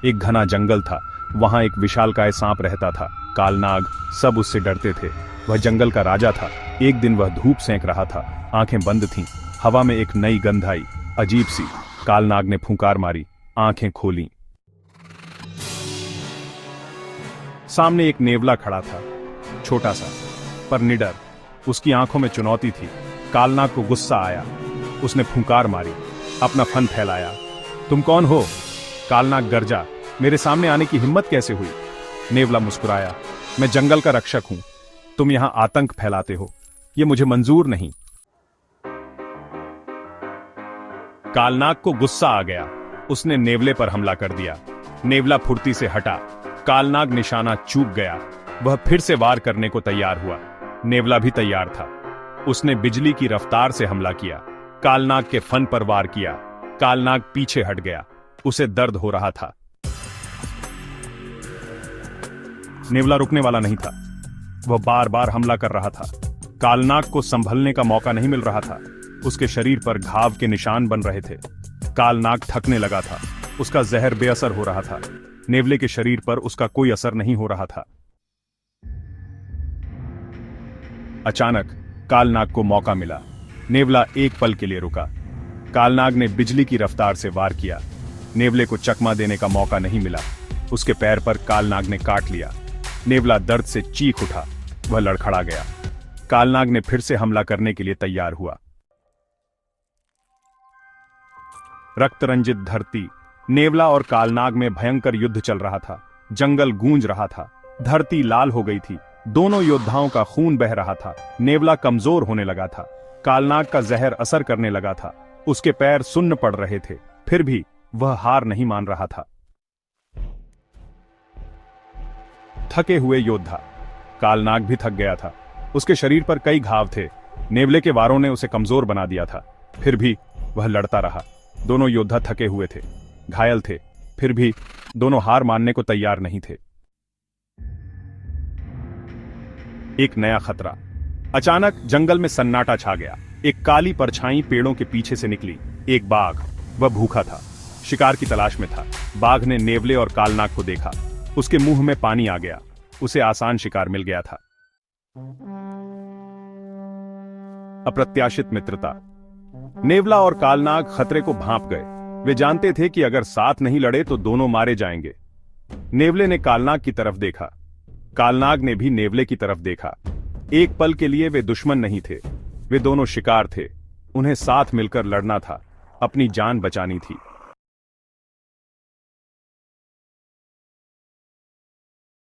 एक घना जंगल था। वहां एक विशालकाय सांप रहता था। कालनाग, सब उससे डरते थे। वह जंगल का राजा था। एक दिन वह धूप सेंक रहा था। आंखें बंद थीं। हवा में एक नई गंध आई, अजीब सी। कालनाग ने फूंकार मारी, आंखें खोलीं। सामने एक नेवला खड़ा था, छोटा सा पर निडर। उसकी आंखों में चुनौती थी। कालनाग को गुस्सा आया। उसने फूंकार मारी, अपना फन फैलाया। तुम कौन हो? कालनाग गरजा। मेरे सामने आने की हिम्मत कैसे हुई? नेवला मुस्कुराया, मैं जंगल का रक्षक हूं। तुम यहां आतंक फैलाते हो, यह मुझे मंजूर नहीं। कालनाग को गुस्सा आ गया। उसने नेवले पर हमला कर दिया। नेवला फुर्ती से हटा। कालनाग निशाना चूक गया। वह फिर से वार करने को तैयार हुआ। नेवला भी तैयार था। उसने बिजली की रफ्तार से हमला किया। कालनाग के फन पर वार किया। कालनाग पीछे हट गया। उसे दर्द हो रहा था। नेवला रुकने वाला नहीं था। वह बार बार हमला कर रहा था। कालनाग को संभलने का मौका नहीं मिल रहा था। उसके शरीर पर घाव के निशान बन रहे थे। कालनाग थकने लगा था। उसका जहर बेअसर हो रहा था। नेवले के शरीर पर उसका कोई असर नहीं हो रहा था। अचानक कालनाग को मौका मिला। नेवला एक पल के लिए रुका। कालनाग ने बिजली की रफ्तार से वार किया। नेवले को चकमा देने का मौका नहीं मिला। उसके पैर पर कालनाग ने काट लिया। नेवला दर्द से चीख उठा। वह लड़खड़ा गया। कालनाग ने फिर से हमला करने के लिए तैयार हुआ। रक्त रंजित धरती। नेवला और कालनाग में भयंकर युद्ध चल रहा था। जंगल गूंज रहा था। धरती लाल हो गई थी। दोनों योद्धाओं का खून बह रहा था। नेवला कमजोर होने लगा था। कालनाग का जहर असर करने लगा था। उसके पैर सुन्न पड़ रहे थे। फिर भी वह हार नहीं मान रहा था। थके हुए योद्धा। कालनाग भी थक गया था। उसके शरीर पर कई घाव थे। नेवले के वारों ने उसे कमजोर बना दिया था। फिर भी वह लड़ता रहा। दोनों योद्धा थके हुए थे, घायल थे। फिर भी दोनों हार मानने को तैयार नहीं थे। एक नया खतरा। अचानक जंगल में सन्नाटा छा गया। एक काली परछाई पेड़ों के पीछे से निकली। एक बाघ। वह भूखा था, शिकार की तलाश में था। बाघ ने नेवले और कालनाग को देखा। उसके मुंह में पानी आ गया। उसे आसान शिकार मिल गया था। अप्रत्याशित मित्रता। नेवला और कालनाग खतरे को भांप गए। वे जानते थे कि अगर साथ नहीं लड़े तो दोनों मारे जाएंगे। नेवले ने कालनाग की तरफ देखा। कालनाग ने भी नेवले की तरफ देखा। एक पल के लिए वे दुश्मन नहीं थे। वे दोनों शिकार थे। उन्हें साथ मिलकर लड़ना था। अपनी जान बचानी थी।